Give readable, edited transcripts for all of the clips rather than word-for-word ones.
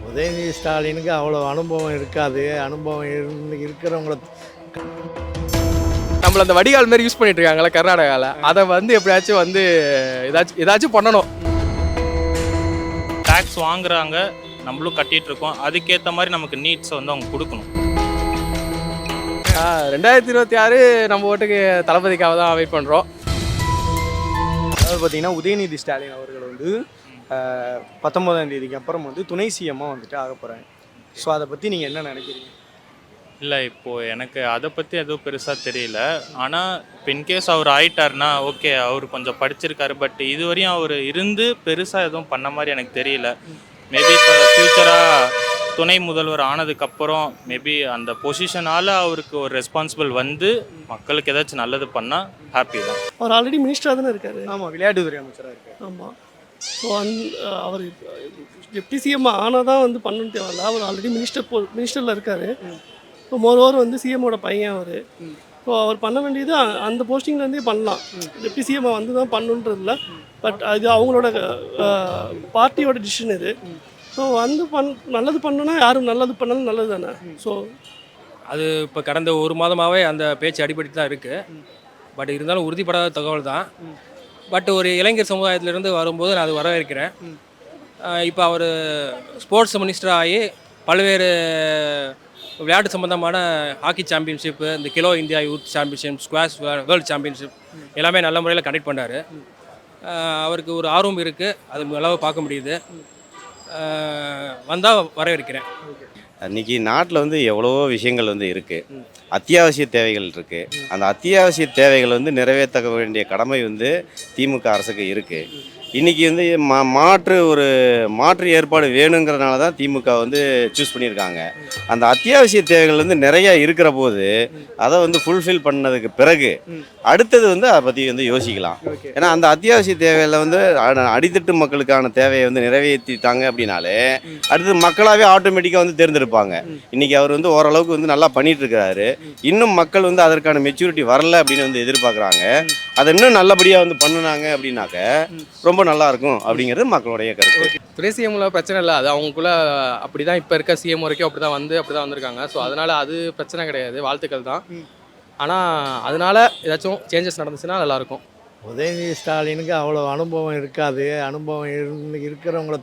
உதயநிதி ஸ்டாலினுக்கு அவ்வளோ அனுபவம் இருக்காது. அனுபவம் இருக்கிறவங்கள நம்மள அந்த வடிகால் மாதிரி யூஸ் பண்ணிட்டு இருக்காங்களா கர்நாடகாவில், அதை வந்து எப்படியாச்சும் வந்து ஏதாச்சும் பண்ணணும். டேக்ஸ் வாங்குறாங்க, நம்மளும் கட்டிட்டு இருக்கோம். அதுக்கேற்ற மாதிரி நமக்கு நீட்ஸை வந்து அவங்க கொடுக்கணும். 2026 நம்ம ஓட்டுக்கு தளபதிக்காக தான் வெயிட் பண்ணுறோம். அதாவது பார்த்தீங்கன்னா உதயநிதி ஸ்டாலின் அவர்கள் வந்து 19ஆம் தேதிக்கு அப்புறம் வந்து துணை சிஎம்மாக வந்துட்டு ஆக போகிறாங்க. ஸோ அதை பற்றி நீங்கள் என்ன நினைக்கிறீங்க? இல்லை, இப்போது எனக்கு அதை பற்றி எதுவும் பெருசாக தெரியல. ஆனால் இப்போ இன்கேஸ் அவர் ஆயிட்டார்னா ஓகே, அவர் கொஞ்சம் படிச்சிருக்காரு. பட் இதுவரையும் அவர் இருந்து பெருசாக எதுவும் பண்ண மாதிரி எனக்கு தெரியல. மேபி இப்போ ஃப்யூச்சராக துணை முதல்வர் ஆனதுக்கப்புறம் மேபி அந்த பொசிஷனால் அவருக்கு ஒரு ரெஸ்பான்சிபிள் வந்து மக்களுக்கு ஏதாச்சும் நல்லது பண்ணால் ஹாப்பி தான். அவர் ஆல்ரெடி மினிஸ்டராக தானே இருக்காரு. ஆமாம், விளையாட்டுத்துறை அமைச்சராக இருக்கார். ஆமாம். ஸோ அவர் டெப்டி சிஎம் ஆனால் தான் வந்து பண்ணணும்னு தேவையில்ல. அவர் ஆல்ரெடி மினிஸ்டரில் இருக்கார். இப்போ மோரோவர் வந்து சிஎம்மோட பையன் அவர். ஸோ அவர் பண்ண வேண்டியது அந்த போஸ்டிங்லேருந்தே பண்ணலாம். டெப்டி சிஎம்ஐ வந்து தான் பண்ணணுன்றதில்ல. பட் அது அவங்களோட பார்ட்டியோட டிசிஷன் இது. ஸோ வந்து நல்லது பண்ணணுன்னா யாரும் நல்லது பண்ணாலும் நல்லது தானே. ஸோ அது இப்போ கடந்த ஒரு மாதமாகவே அந்த பேச்சு அடிபட்டு தான் இருக்குது. பட் இருந்தாலும் உறுதிப்படாத தகவல் தான். பட் ஒரு இளைஞர் சமுதாயத்திலேருந்து வரும்போது நான் அது வரவேற்கிறேன். இப்போ அவர் ஸ்போர்ட்ஸ் மினிஸ்டர் ஆகி பல்வேறு விளையாட்டு சம்மந்தமான ஹாக்கி சாம்பியன்ஷிப்பு, இந்த kilo India youth championship, squash world championship எல்லாமே நல்ல முறையில் கண்டக்ட் பண்ணார். அவருக்கு ஒரு ஆர்வம் இருக்குது, அது நல்லாவே பார்க்க முடியுது. வந்தால் வரவேற்கிறேன். இன்றைக்கி நாட்டில் வந்து எவ்வளவோ விஷயங்கள் வந்து இருக்குது. அத்தியாவசிய தேவைகள் இருக்குது. அந்த அத்தியாவசிய தேவைகள் வந்து நிறைவேற்ற வேண்டிய கடமை வந்து திமுக அரசுக்கு இருக்குது. இன்றைக்கி வந்து மாற்று ஏற்பாடு வேணுங்கிறதுனால தான் திமுக வந்து சூஸ் பண்ணியிருக்காங்க. அந்த அத்தியாவசிய தேவைகள் வந்து நிறையா இருக்கிற போது அதை வந்து ஃபுல்ஃபில் பண்ணதுக்கு பிறகு அடுத்தது வந்து அதை பற்றி வந்து யோசிக்கலாம். ஏன்னா அந்த அத்தியாவசிய தேவையில் வந்து அடித்தட்டு மக்களுக்கான தேவையை வந்து நிறைவேற்றிட்டாங்க அப்படின்னாலே அடுத்தது மக்களாகவே ஆட்டோமேட்டிக்காக வந்து தேர்ந்தெடுப்பாங்க. இன்றைக்கி அவர் வந்து ஓரளவுக்கு வந்து நல்லா பண்ணிட்டு இருக்கிறாரு. இன்னும் மக்கள் வந்து அதற்கான மெச்சூரிட்டி வரல அப்படின்னு வந்து எதிர்பார்க்குறாங்க. அதை இன்னும் நல்லபடியாக வந்து பண்ணினாங்க அப்படின்னாக்க ரொம்ப நல்லா இருக்கும் அப்படிங்கிறது மக்களுடைய கருத்து. துணை சிஎம்ல பிரச்சனை இல்லை, அது அவங்களுக்குள்ள அப்படி தான் இப்போ இருக்க சிஎம் வரைக்கும் அப்படி தான் வந்திருக்காங்க. ஸோ அதனால் அது பிரச்சனை கிடையாது, வாழ்த்துக்கள் தான். ஆனால் அதனால் ஏதாச்சும் சேஞ்சஸ் நடந்துச்சுன்னா நல்லாயிருக்கும். உதயநிதி ஸ்டாலினுக்கு அவ்வளோ அனுபவம் இருக்காது. அனுபவம் இருக்கிறவங்கள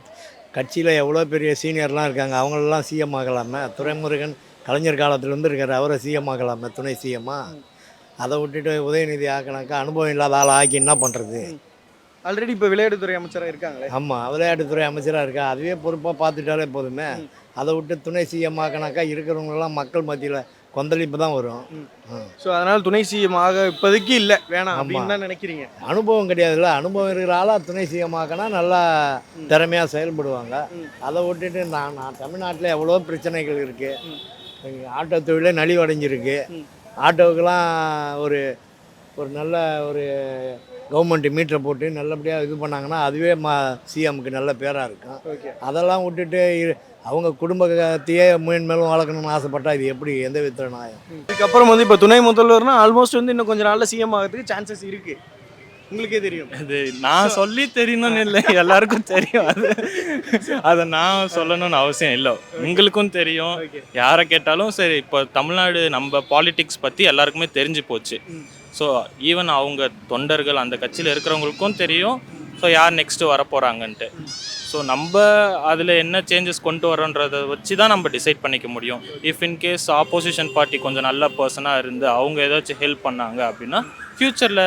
கட்சியில் எவ்வளோ பெரிய சீனியர்லாம் இருக்காங்க, அவங்களெல்லாம் சிஎம் ஆகலாமே. துரைமுருகன் கலைஞர் காலத்துலேருந்து இருக்கார், அவரை சிஎம் ஆகலாமே துணை சிஎம்மா. அதை விட்டுட்டு உதயநிதி ஆக்கினாக்கா அனுபவம் இல்லாத ஆள் ஆக்கி என்ன பண்ணுறது? ஆல்ரெடி இப்போ விளையாட்டுத்துறை அமைச்சராக இருக்காங்களே. ஆமாம், விளையாட்டுத்துறை அமைச்சராக இருக்கா, அதுவே பொறுப்பாக பார்த்துட்டாலே போதுமே. அதை விட்டு துணை சிஎம் ஆக்கினாக்கா இருக்கிறவங்களெல்லாம் மக்கள் மத்தியில் கொந்தளிப்பு தான் வரும். ஸோ அதனால் துணை சிஎம் ஆக இப்போதைக்கு இல்லை, வேணாம் அப்படின்னு தான் நினைக்கிறீங்க. அனுபவம் கிடையாதுல்ல, அனுபவம் இருக்கிற ஆளாக துணை சிஎம் ஆக்கினா நல்லா திறமையாக செயல்படுவாங்க. அதை விட்டுட்டு நான் தமிழ்நாட்டில் எவ்வளோ பிரச்சனைகள் இருக்குது. ஆட்டோ தொழிலே நலிவடைஞ்சிருக்கு. ஆட்டோவுக்கெல்லாம் ஒரு நல்ல ஒரு கவர்மெண்ட் மீட்டரை போட்டு நல்லபடியாக இது பண்ணாங்கன்னா அதுவே சிஎம்க்கு நல்ல பேராக இருக்கும். அதெல்லாம் விட்டுட்டு அவங்க குடும்பத்தையே மேலும் வளர்க்கணும்னு ஆசைப்பட்டா இது எப்படி, எந்த விதத்தில் நியாயம்? இதுக்கப்புறம் வந்து இப்போ துணை முதல்வர்னா ஆல்மோஸ்ட் வந்து இன்னும் கொஞ்சம் நாளில் சிஎம் ஆகிறதுக்கு சான்சஸ் இருக்குது. உங்களுக்கே தெரியும். அது நான் சொல்லி தெரியணும்னு இல்லை, எல்லாருக்கும் தெரியும். அதை நான் சொல்லணும்னு அவசியம் இல்லை, உங்களுக்கும் தெரியும். யாரை கேட்டாலும் சரி, இப்போ தமிழ்நாடு நம்ம பாலிடிக்ஸ் பற்றி எல்லாருக்குமே தெரிஞ்சு போச்சு. ஸோ ஈவன் அவங்க தொண்டர்கள் அந்த கட்சியில் இருக்கிறவங்களுக்கும் தெரியும் ஸோ யார் நெக்ஸ்ட்டு வரப்போகிறாங்கன்ட்டு. ஸோ நம்ம அதில் என்ன சேஞ்சஸ் கொண்டு வரோன்றதை வச்சு தான் நம்ம டிசைட் பண்ணிக்க முடியும். இஃப் இன்கேஸ் ஆப்போசிஷன் பார்ட்டி கொஞ்சம் நல்ல பர்சனாக இருந்து அவங்க ஏதாச்சும் ஹெல்ப் பண்ணாங்க அப்படின்னா ஃப்யூச்சரில்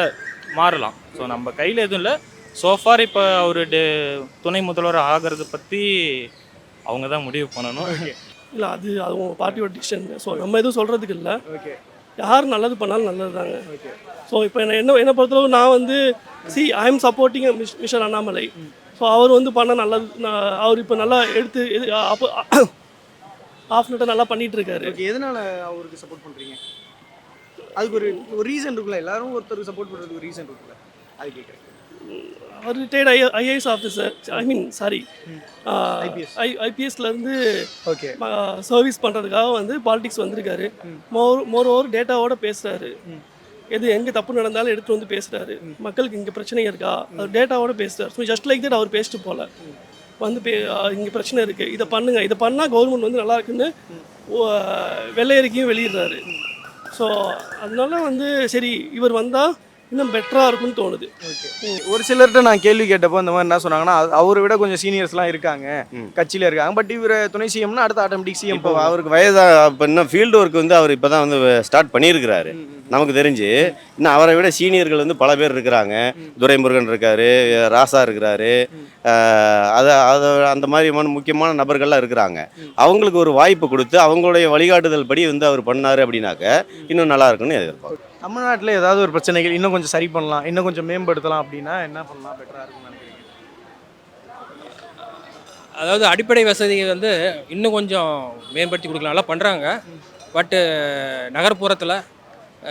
மாறலாம். ஸோ நம்ம கையில் எதுவும் இல்லை. சோஃபார் இப்போ அவர் துணை முதல்வர் ஆகிறது பற்றி அவங்க தான் முடிவு பண்ணணும். இல்லை, அது அவங்க பார்ட்டியோட டிசிஷன். ஸோ நம்ம எதுவும் சொல்கிறதுக்கு இல்லை. யார் நல்லது பண்ணாலும் நல்லது தாங்க. ஸோ இப்போ என்னை பொறுத்தளவு நான் வந்து I am supporting mister Annamalai. So அவர் வந்து பண்ண நல்லது. அவர் இப்போ நல்லா எடுத்து அப்போ ஆஃப் நட்டை நல்லா பண்ணிகிட்டு இருக்காரு. எதனால் அவருக்கு சப்போர்ட் பண்ணுறீங்க? அதுக்கு ஒரு ரீசன் இருக்குல்ல, எல்லாரும் ஒருத்தருக்கு சப்போர்ட் பண்ணுறதுக்கு ஒரு ரீசன் இருக்குல்ல, அது கேட்குறேன். அவர் ரிட்டையர்ட் ஐஏஎஸ் ஆஃபீஸர், ஐபிஎஸ்லேருந்து சர்வீஸ் பண்ணுறதுக்காக வந்து பாலிடிக்ஸ் வந்திருக்காரு. மோர் ஓவர் டேட்டாவோட பேசுகிறாரு. எங்கே தப்பு நடந்தாலும் எடுத்துகிட்டு வந்து பேசுகிறாரு. மக்களுக்கு இங்கே பிரச்சனை இருக்கா, அது டேட்டாவோட பேசுகிறார். ஸோ ஜஸ்ட் லைக் தட் அவர் பேசிட்டு போகல. வந்து இங்கே பிரச்சனை இருக்குது, இதை பண்ணுங்கள், இதை பண்ணால் கவர்மெண்ட் வந்து நல்லா இருக்குன்னு வெள்ளை அறிக்கையும் வெளியிடுறாரு. ஸோ அதனால வந்து சரி இவர் வந்தால் இன்னும் பெட்டராக இருக்கும்னு தோணுது. ஒரு சிலர்கிட்ட நான் கேள்வி கேட்டப்போ இந்த மாதிரி என்ன சொன்னாங்கன்னா, அவரை விட கொஞ்சம் சீனியர்ஸ்லாம் இருக்காங்க, கட்சியில் இருக்காங்க, பட் இவர் துணை சிஎம்னா அடுத்த ஆட்டோமேட்டிக் சிஎம். இப்போ அவருக்கு வயதா இப்போ இன்னும் ஃபீல்டு ஒர்க் வந்து அவர் இப்போ தான் வந்து ஸ்டார்ட் பண்ணியிருக்கிறாரு நமக்கு தெரிஞ்சு. இன்னும் அவரை விட சீனியர்கள் வந்து பல பேர் இருக்கிறாங்க. துரைமுருகன் இருக்காரு, ராசா இருக்கிறாரு, அந்த மாதிரி முக்கியமான நபர்கள்லாம் இருக்கிறாங்க. அவங்களுக்கு ஒரு வாய்ப்பு கொடுத்து அவங்களுடைய வழிகாட்டுதல் படி வந்து அவர் பண்ணார் அப்படின்னாக்க இன்னும் நல்லா இருக்குன்னு எதிர்பார்க்கும். தமிழ்நாட்டில் ஏதாவது ஒரு பிரச்சனைகள் இன்னும் கொஞ்சம் சரி பண்ணலாம், இன்னும் கொஞ்சம் மேம்படுத்தலாம் அப்படின்னா என்ன பண்ணலாம் பெட்டராக இருக்கும்னு நினைக்கிறீங்க? அதாவது அடிப்படை வசதிகள் வந்து இன்னும் கொஞ்சம் மேம்படுத்தி கொடுக்கலாம், நல்லா பண்ணுறாங்க. பட்டு நகர்ப்புறத்தில்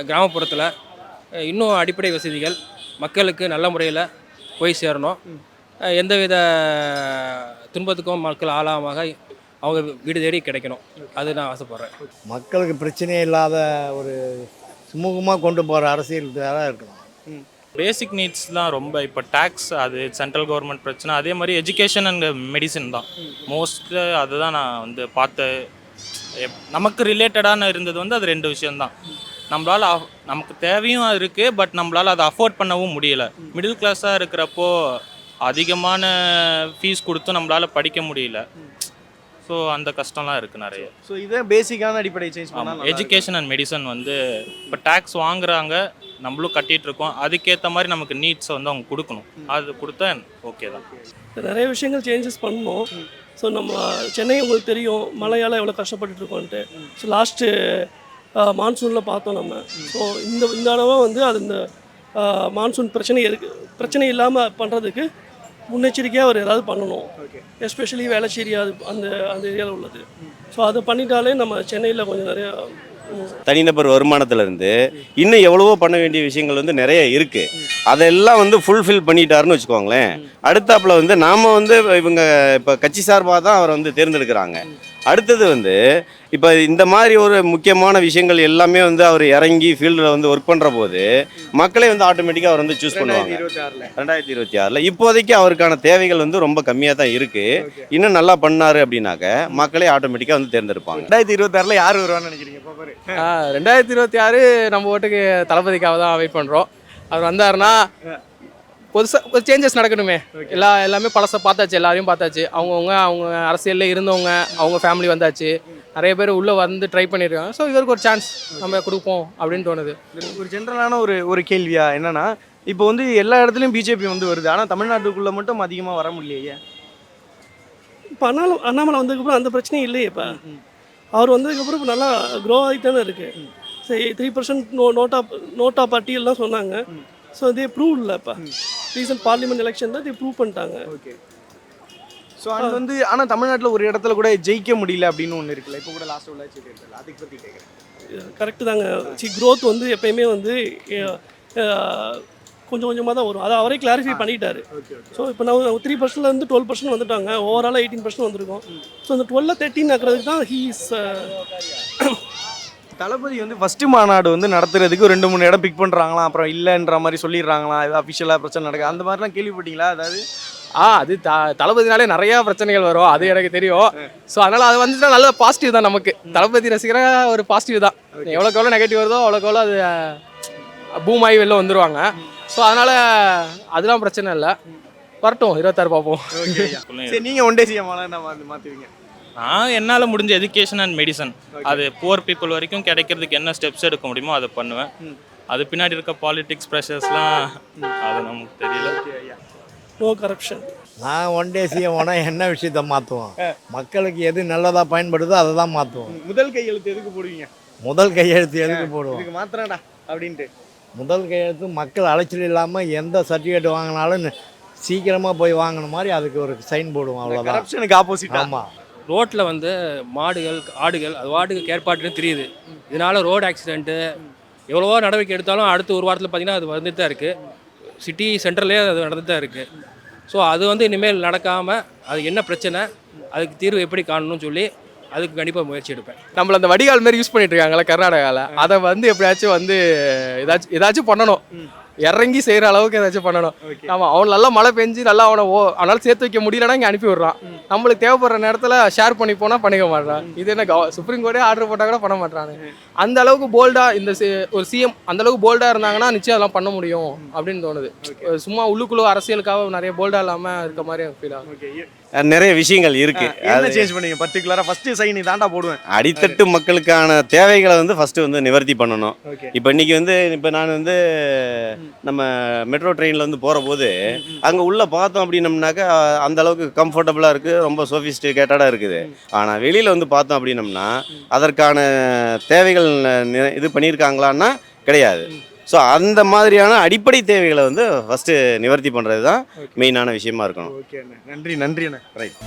கிராமப்புறத்தில் இன்னும் அடிப்படை வசதிகள் மக்களுக்கு நல்ல முறையில் போய் சேரணும். எந்தவித துன்பத்துக்கும் மக்கள் ஆளாமாக அவங்க வீடு தேடி கிடைக்கணும், அது நான் ஆசைப்பட்றேன். மக்களுக்கு பிரச்சனையே இல்லாத ஒரு சுமூகமாக கொண்டு போகிற அரசியல் தான் இருக்கணும். பேசிக் நீட்ஸ் தான் ரொம்ப. இப்போ டேக்ஸ் அது சென்ட்ரல் கவர்மெண்ட் பிரச்சனை. அதே மாதிரி எஜுகேஷன் அண்ட் மெடிசன் தான் மோஸ்ட்டு. அதுதான் நான் வந்து பார்த்த நமக்கு ரிலேட்டடான இருந்தது வந்து அது 2 விஷயம்தான். நம்மளால் நமக்கு தேவையும் இருக்குது, பட் நம்மளால் அதை அஃபோர்ட் பண்ணவும் முடியல. மிடில் கிளாஸாக இருக்கிறப்போ அதிகமான ஃபீஸ் கொடுத்தும் நம்மளால் படிக்க முடியல. ஸோ அந்த கஷ்டம்லாம் இருக்குது நிறைய. ஸோ இதே பேசிக்கான அடிப்படை சேஞ்ச் பண்ணலாம். எஜுகேஷன் அண்ட் மெடிசன் வந்து இப்போ டேக்ஸ் வாங்குறாங்க, நம்மளும் கட்டிகிட்டு இருக்கோம். அதுக்கேற்ற மாதிரி நமக்கு நீட்ஸை வந்து அவங்க கொடுக்கணும். அது கொடுத்தா ஓகே தான். நிறைய விஷயங்கள் சேஞ்சஸ் பண்ணணும். ஸோ நம்ம சென்னை உங்களுக்கு தெரியும் மழையால் எவ்வளோ கஷ்டப்பட்டுட்டு இருக்கோன்ட்டு. ஸோ லாஸ்ட்டு மான்சூனில் பார்த்தோம் நம்ம. ஸோ இந்த தடவை வந்து அது இந்த மான்சூன் பிரச்சனை இல்லாமல் பண்ணுறதுக்கு முன்னெச்சரிக்கையாக அவர் ஏதாவது பண்ணணும். எஸ்பெஷலி வேளச்சேரி அந்த ஏரியாவில் உள்ளது. ஸோ அதை பண்ணிட்டாலே நம்ம சென்னையில் கொஞ்சம் நிறையா தனிநபர் வருமானத்திலேருந்து இன்னும் எவ்வளவோ பண்ண வேண்டிய விஷயங்கள் வந்து நிறைய இருக்குது. அதெல்லாம் வந்து ஃபுல்ஃபில் பண்ணிட்டாருன்னு வச்சுக்கோங்களேன். அடுத்தாப்புல வந்து நாம் வந்து இவங்க இப்போ கட்சி சார்பாக தான் அவரை வந்து தேர்ந்தெடுக்கிறாங்க. அடுத்தது வந்து இப்போ இந்த மாதிரி ஒரு முக்கியமான விஷயங்கள் எல்லாமே வந்து அவர் இறங்கி ஃபீல்டில் வந்து ஒர்க் பண்ணுற போது மக்களே வந்து ஆட்டோமேட்டிக்காக அவர் வந்து சூஸ் பண்ணுவாங்க. 2026 இப்போதைக்கு அவருக்கான தேவைகள் வந்து ரொம்ப கம்மியாக தான் இருக்குது. இன்னும் நல்லா பண்ணார் அப்படின்னாக்க மக்களே ஆட்டோமேட்டிக்காக வந்து தேர்ந்தெடுப்பாங்க. 2026 யார் வருவான்னு நினைக்கிறீங்க? 2026 நம்ம ஓட்டுக்கு தளபதிக்காக தான் வெயிட் பண்ணுறோம். அவர் வந்தாருன்னா புதுசாக ஒரு சேஞ்சஸ் நடக்கணுமே. எல்லாமே பழசை பார்த்தாச்சு, எல்லாரையும் பார்த்தாச்சு. அவங்க அரசியலில் இருந்தவங்க, அவங்க ஃபேமிலி வந்தாச்சு, நிறைய பேர் உள்ளே வந்து ட்ரை பண்ணியிருக்காங்க. ஸோ இவருக்கு ஒரு சான்ஸ் நம்ம கொடுப்போம் அப்படின்னு தோணுது. ஒரு ஜென்ரலான ஒரு கேள்வியா என்னன்னா, இப்போ வந்து எல்லா இடத்துலையும் பிஜேபி வந்து வருது, ஆனால் தமிழ்நாட்டுக்குள்ளே மட்டும் அதிகமாக வர முடியலையே. இப்போ அண்ணாமலை வந்ததுக்கப்புறம் அந்த பிரச்சனையும் இல்லையே. இப்போ அவர் வந்ததுக்கப்புறம் இப்போ நல்லா க்ரோ ஆகிட்டானே இருக்குது. சரி 3% நோட்டா பட்டியல்லாம் சொன்னாங்க. ஸோ இதே ப்ரூவ் இல்லை. இப்போ ரீசன்ட் பார்லிமெண்ட் எலெக்ஷன் தான் இது ப்ரூவ் பண்ணிட்டாங்க. ஓகே. ஸோ அது வந்து ஆனால் தமிழ்நாட்டில் ஒரு இடத்துல கூட ஜெயிக்க முடியல அப்படின்னு ஒன்று இருக்குல்ல. இப்போ கூட லாஸ்ட் உள்ளாட்சி தேர்தல் அதுக்கு பற்றி கேட்குறேன். கரெக்டு தாங்க. க்ரோத் வந்து எப்பயுமே வந்து கொஞ்சம் கொஞ்சமாக தான் வரும். அதை அவரே கிளாரிஃபை பண்ணிட்டாரு. ஸோ இப்போ நான் 3%லேருந்து 12% வந்துட்டாங்க. ஓவராலாக 18% வந்திருக்கோம். ஸோ அந்த 12-13 ஆக்குறதுக்கு தான் ஹீஸ் தளபதி வந்து ஃபஸ்ட்டு மாநாடு வந்து நடத்துறதுக்கு 2-3 இடம் பிக் பண்ணுறாங்களாம், அப்புறம் இல்லைன்ற மாதிரி சொல்லிடுறாங்களாம். இது அஃபிஷியலாக பிரச்சனை நடக்குது, அந்த மாதிரிலாம் கேள்விப்பட்டீங்களா? அதாவது அது தளபதினாலே நிறையா பிரச்சனைகள் வரும், அது எனக்கு தெரியும். ஸோ அதனால் அது வந்துச்சுன்னா நல்ல பாசிட்டிவ் தான். நமக்கு தளபதி ரசிகராக ஒரு பாசிட்டிவ் தான். எவ்வளோக்கு எவ்வளோ நெகட்டிவ் வருதோ அவ்வளோக்கு எவ்வளோ அது பூம் ஆகி வெளில வந்துடுவாங்க. ஸோ அதனால் அதெல்லாம் பிரச்சனை இல்லை. வரட்டும் 26 பார்ப்போம். சரி, நீங்கள் ஒன் டே சிஎம்மாலாம் என்ன மாற்றுவீங்க? நான் என்னால் முடிஞ்ச எஜுகேஷன் அண்ட் மெடிசன் அது புவர் பீப்புள் வரைக்கும் கிடைக்கிறதுக்கு என்ன ஸ்டெப்ஸ் எடுக்க முடியுமோ அதை பண்ணுவேன். அது பின்னாடி இருக்க பாலிடிக்ஸ் ப்ரெஷர்ஸ்லாம் அது நமக்கு தெரியல. No corruption. நான் ஒன் டே சிஎம் ஆனால் என்ன விஷயத்த மாற்றுவோம்? மக்களுக்கு எது நல்லதாக பயன்படுதோ அதை தான் மாற்றுவோம். முதல் கையெழுத்து எதுக்கு போடுவீங்க? முதல் கையெழுத்து எதுக்கு போடுவோம்? இதுக்கு மாத்திரடா அப்படின்ட்டு. முதல் கையெழுத்து மக்கள் அலைச்சல் இல்லாமல் எந்த சர்டிஃபிகேட் வாங்கினாலும் சீக்கிரமாக போய் வாங்கின மாதிரி அதுக்கு ஒரு சைன் போடுவோம். அவ்வளோதான். கரப்ஷனுக்கு ஆப்போசிட். ஆமாம். ரோட்டில் வந்து மாடுகள் ஆடுகள் அது வாட்டுக்கு ஏற்பாட்டுன்னு தெரியுது. இதனால் ரோடு ஆக்சிடெண்ட்டு எவ்வளவோ நடவடிக்கை எடுத்தாலும் அடுத்த ஒரு வாரத்தில் பார்த்திங்கன்னா அது வந்துட்டு தான் இருக்குது. சிட்டி சென்டர்லேயே அது நடந்துட்டு தான் இருக்குது. ஸோ அது வந்து இனிமேல் நடக்காமல் அது என்ன பிரச்சனை, அதுக்கு தீர்வு எப்படி காணணும்னு சொல்லி அதுக்கு கண்டிப்பாக முயற்சி எடுப்பேன். நம்மள அந்த வடிகால் மாதிரி யூஸ் பண்ணிட்டு இருக்காங்களா கர்நாடகாவில், அதை வந்து எப்படியாச்சும் வந்து ஏதாச்சும் பண்ணணும். இறங்கி செய்கிற அளவுக்கு ஏதாச்சும் பண்ணணும். ஆமாம், அவன் நல்லா மழை பெஞ்சு நல்லா அவனால் சேர்த்து வைக்க முடியலன்னா இங்கே அனுப்பி விடுறான். நம்மளுக்கு தேவைப்படுற நேரத்தில் ஷேர் பண்ணி போனால் பண்ணிக்க மாட்டான். இது என்ன சுப்ரீம் கோர்ட்டே ஆர்டர் போட்டால் கூட பண்ண மாட்டாங்க. அந்த அளவுக்கு போல்டாக இந்த ஒரு சிஎம் அந்த அளவுக்கு போல்டாக இருந்தாங்கன்னா நிச்சயம் அதெல்லாம் பண்ண முடியும் அப்படின்னு தோணுது. சும்மா உள்ளுக்குள்ள அரசியலுக்காக நிறைய போல்டாக இல்லாமல் இருக்க மாதிரி ஃபீல் ஆகும். நிறைய விஷயங்கள் இருக்கு. என்ன சேஞ்ச் பண்ணீங்க பர்டிகுலரா? ஃபர்ஸ்ட் சைன் இதாண்டா போடுவேன். அடித்தட்டு மக்களுக்கான தேவைகளை வந்து ஃபர்ஸ்ட் வந்து நிவர்த்தி பண்ணணும். ஓகே. இப்போ இன்னைக்கு வந்து இப்போ நான் வந்து நம்ம மெட்ரோ ட்ரெயினில் வந்து போகிற போது அங்கே உள்ளே பார்த்தோம் அப்படின்னம்னாக்கா அந்த அளவுக்கு கம்ஃபர்டபுளாக இருக்குது, ரொம்ப சோஃபிஸ்டிகேட்டடாக இருக்குது. ஆனால் வெளியில் வந்து பார்த்தோம் அப்படின்னம்னா அதற்கான தேவைகள் இது பண்ணியிருக்காங்களான்னா கிடையாது. ஸோ அந்த மாதிரியான அடிப்படை தேவைகளை வந்து ஃபஸ்ட்டு நிவர்த்தி பண்ணுறது தான் மெயினான விஷயமா இருக்கணும். ஓகே அண்ணா, நன்றி அண்ணா. ரைட்.